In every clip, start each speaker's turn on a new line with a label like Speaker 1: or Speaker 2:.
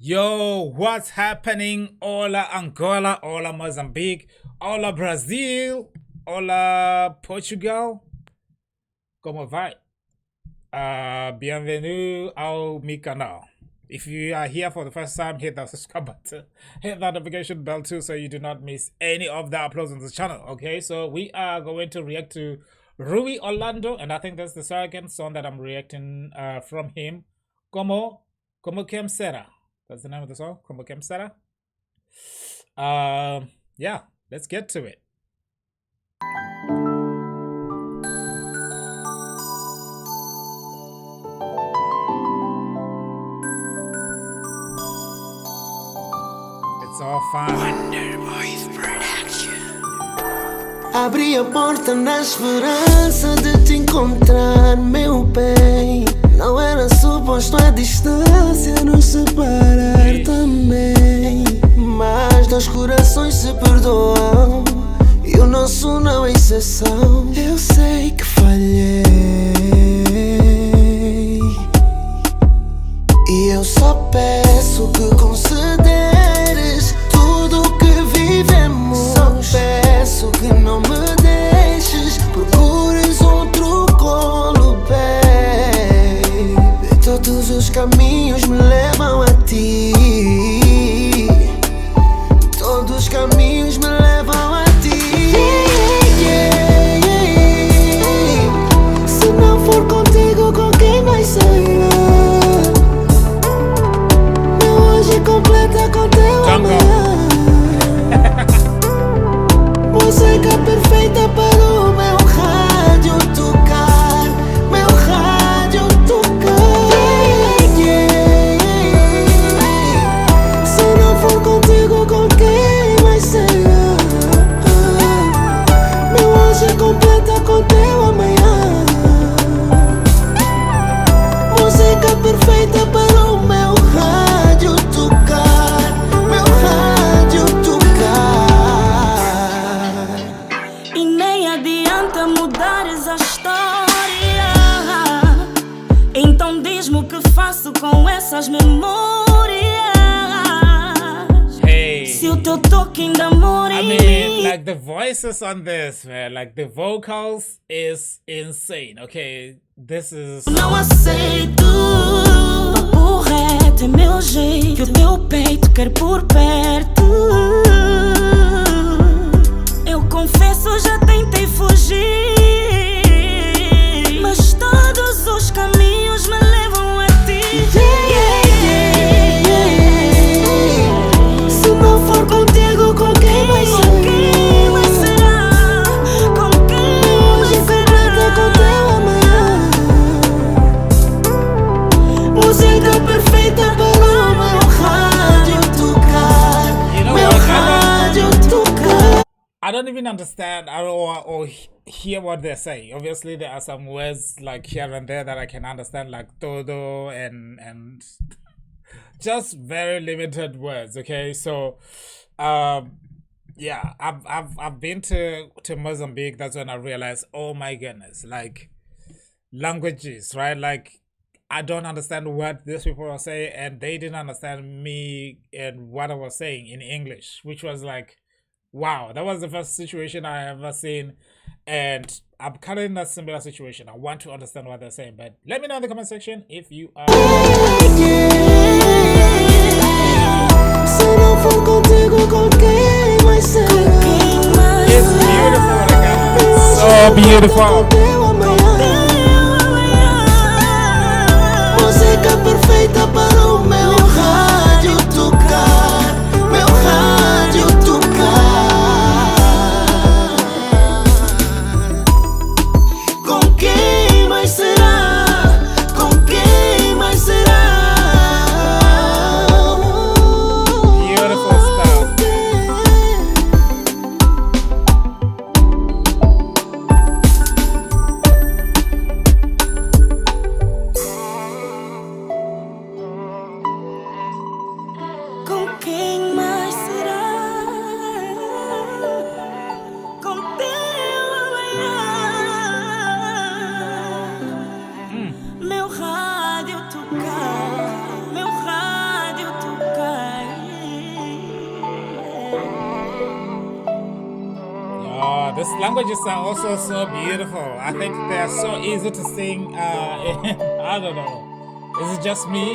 Speaker 1: Yo, what's happening? Hola Angola, hola Mozambique, hola Brazil, hola Portugal. Como vai? Bienvenue ao meu canal. If you are here for the first time, hit that subscribe button, hit that notification bell too, so you do not miss any of the uploads on this channel. Okay, so we are going to react to Rui Orlando, and I think that's the second song that I'm reacting from him. Como Quem Será. That's the name of the song. Como Quem Será. Yeah, let's get to it. It's all fine.
Speaker 2: Wonder Boys Production.
Speaker 3: Abri a porta na esperança de te encontrar, meu bem. Não era suposto a distância nos separar também. Mas dois corações se perdoam e o nosso não é exceção. Eu sei que falhei e eu só peço que concederes tudo o que vivemos. Só peço que não me deixes, procures outro colo, baby. Todos os caminhos me levam a ti. Todos os caminhos me levam a ti. Se não for contigo, com quem vai ser? Completa com teu amanhã. Música perfeita para o meu rádio tocar. Meu rádio tocar. Se não for contigo, com quem vai ser? Meu hoje completa com teu amanhã. Música perfeita para o meu rádio tocar, meu rádio tocar.
Speaker 4: E nem adianta mudares a história. Então diz-me o que faço com essas memórias.
Speaker 1: Hey.
Speaker 4: Se o teu toque ainda mora
Speaker 1: I
Speaker 4: em
Speaker 1: mean,
Speaker 4: mim.
Speaker 1: like the voices on this, man, like the vocals is insane. Okay, this is.
Speaker 4: Não aceito. Papo reto é meu jeito. Que o teu peito quer por perto. Eu confesso, já tentei fugir, mas todos os caminhos me levam a ti.
Speaker 3: Se não for contigo, com quem vai ser?
Speaker 4: Com quem vai será? Com quem vai será?
Speaker 3: Com teu amanhã. Música perfeita para o meu rádio tocar.
Speaker 1: You know
Speaker 3: Meu
Speaker 1: what?
Speaker 3: rádio tocar.
Speaker 1: I don't even understand or hear what they're saying. Obviously, there are some words like here and there that I can understand, like todo and just very limited words. Okay, so yeah, I've been to Mozambique. That's when I realized, oh my goodness, like languages, right? Like I don't understand what these people are saying, and they didn't understand me and what I was saying in English, which was like, wow, that was the first situation I ever seen, and I'm kind of in a similar situation. I want to understand what they're saying, but let me know in the comment section if you are.
Speaker 3: Se não for contigo, com quem vai ser?
Speaker 1: It's beautiful, like, it's so beautiful.
Speaker 3: Teu amanhã. Música perfeita para o meu rádio tocar. Meu rádio tocar. Com quem mais será? Com quem mais será?
Speaker 1: Beautiful stuff. These languages are also so beautiful. I think they are so easy to sing. I don't know. Is it just me?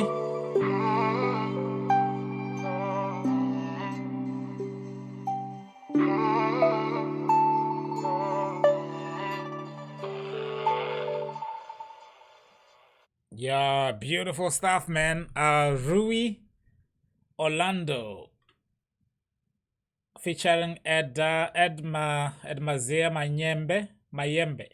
Speaker 1: Yeah, beautiful stuff, man. Rui Orlando featuring Edmazia Mayembe.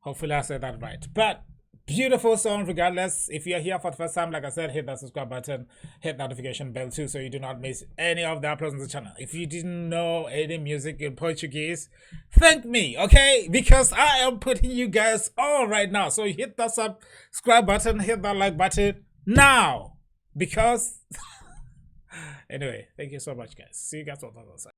Speaker 1: Hopefully I said that right. But beautiful song regardless. If you're here for the first time, like I said, hit that subscribe button, hit notification bell too, so you do not miss any of the uploads on the channel. If you didn't know any music in Portuguese, thank me, okay? Because I am putting you guys on right now. So hit that subscribe button, hit that like button now. Because anyway, thank you so much, guys. See you guys on the other side.